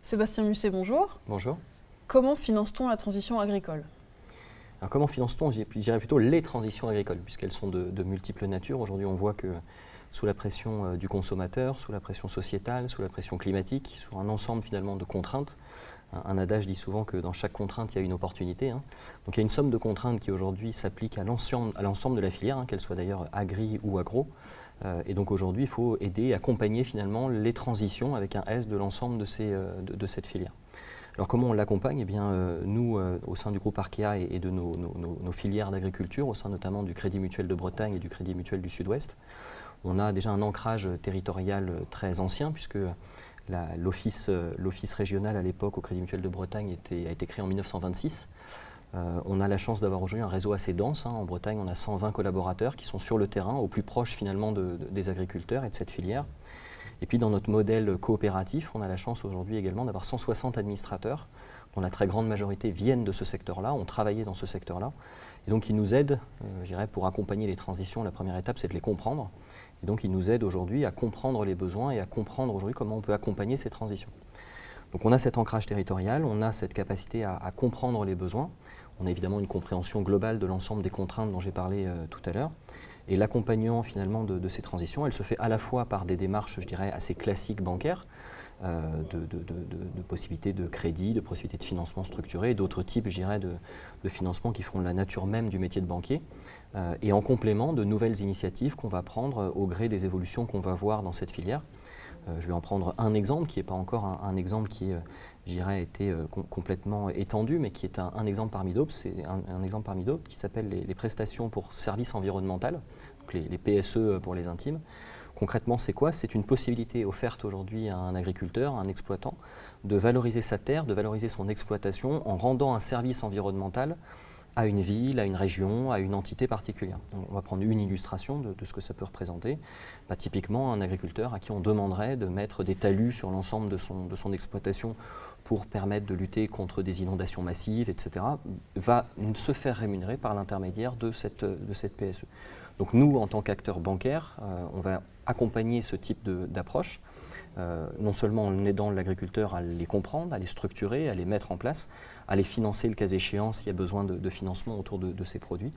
Sébastien Musset, bonjour. Bonjour. Comment finance-t-on la transition agricole? Alors comment finance-t-on? Je dirais plutôt les transitions agricoles, puisqu'elles sont de multiples natures. Aujourd'hui, on voit que sous la pression du consommateur, sous la pression sociétale, sous la pression climatique, sur un ensemble finalement de contraintes, un adage dit souvent que dans chaque contrainte, il y a une opportunité. Donc il y a une somme de contraintes qui aujourd'hui s'applique à l'ensemble de la filière, qu'elle soit d'ailleurs agri ou agro. Et donc aujourd'hui, il faut aider, accompagner finalement les transitions avec un S de l'ensemble de cette filière. Alors comment on l'accompagne? Eh bien, nous, au sein du groupe Arkea et de nos filières d'agriculture, au sein notamment du Crédit Mutuel de Bretagne et du Crédit Mutuel du Sud-Ouest, on a déjà un ancrage territorial très ancien, puisque l'office régional à l'époque au Crédit Mutuel de Bretagne a été créé en 1926. On a la chance d'avoir aujourd'hui un réseau assez dense. En Bretagne, on a 120 collaborateurs qui sont sur le terrain, au plus proche finalement des agriculteurs et de cette filière. Et puis dans notre modèle coopératif, on a la chance aujourd'hui également d'avoir 160 administrateurs, dont la très grande majorité viennent de ce secteur-là, ont travaillé dans ce secteur-là. Et donc ils nous aident, je dirais, pour accompagner les transitions. La première étape, c'est de les comprendre. Et donc ils nous aident aujourd'hui à comprendre les besoins et à comprendre aujourd'hui comment on peut accompagner ces transitions. Donc on a cet ancrage territorial, on a cette capacité à comprendre les besoins. On a évidemment une compréhension globale de l'ensemble des contraintes dont j'ai parlé tout à l'heure. Et l'accompagnement finalement de ces transitions, elle se fait à la fois par des démarches, je dirais, assez classiques bancaires, de possibilités de crédit, de possibilités de financement structuré, et d'autres types, je dirais, de financement qui font la nature même du métier de banquier, et en complément de nouvelles initiatives qu'on va prendre au gré des évolutions qu'on va voir dans cette filière. Je vais en prendre un exemple qui n'est pas encore un exemple qui, je dirais, a été complètement étendu, mais qui est un exemple parmi d'autres. C'est un exemple parmi d'autres qui s'appelle les prestations pour services environnemental, donc les PSE pour les intimes. Concrètement, c'est quoi? C'est une possibilité offerte aujourd'hui à un agriculteur, à un exploitant, de valoriser sa terre, de valoriser son exploitation en rendant un service environnemental à une ville, à une région, à une entité particulière. On va prendre une illustration de ce que ça peut représenter. Typiquement, un agriculteur à qui on demanderait de mettre des talus sur l'ensemble de son exploitation pour permettre de lutter contre des inondations massives, etc., va se faire rémunérer par l'intermédiaire de cette PSE. Donc nous, en tant qu'acteurs bancaires, on va accompagner ce type d'approche, non seulement en aidant l'agriculteur à les comprendre, à les structurer, à les mettre en place, à les financer le cas échéant s'il y a besoin de financement autour de ces produits.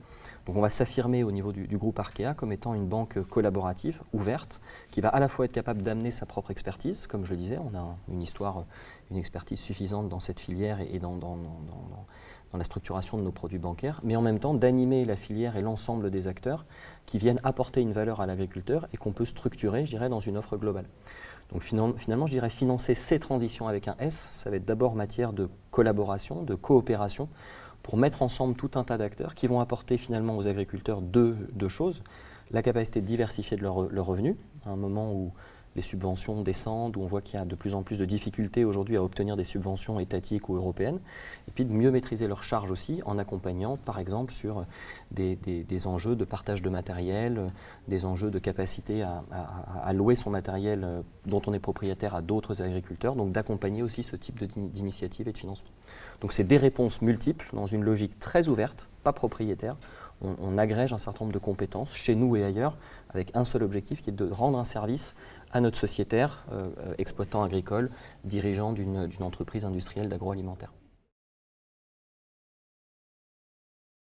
Donc on va s'affirmer au niveau du groupe Arkea comme étant une banque collaborative, ouverte, qui va à la fois être capable d'amener sa propre expertise, comme je le disais, on a une histoire, une expertise suffisante dans cette filière et dans la structuration de nos produits bancaires, mais en même temps d'animer la filière et l'ensemble des acteurs qui viennent apporter une valeur à l'agriculteur et qu'on peut structurer, je dirais, dans une offre globale. Donc finalement, je dirais financer ces transitions avec un S, ça va être d'abord matière de collaboration, de coopération, pour mettre ensemble tout un tas d'acteurs qui vont apporter finalement aux agriculteurs deux choses. La capacité de diversifier de leurs revenus, à un moment où les subventions descendent, où on voit qu'il y a de plus en plus de difficultés aujourd'hui à obtenir des subventions étatiques ou européennes, et puis de mieux maîtriser leurs charges aussi en accompagnant par exemple sur des enjeux de partage de matériel, des enjeux de capacité à louer son matériel dont on est propriétaire à d'autres agriculteurs, donc d'accompagner aussi ce type d'initiative et de financement. Donc c'est des réponses multiples dans une logique très ouverte, pas propriétaire. On agrège un certain nombre de compétences chez nous et ailleurs avec un seul objectif qui est de rendre un service à notre sociétaire, exploitant agricole, dirigeant d'une entreprise industrielle d'agroalimentaire.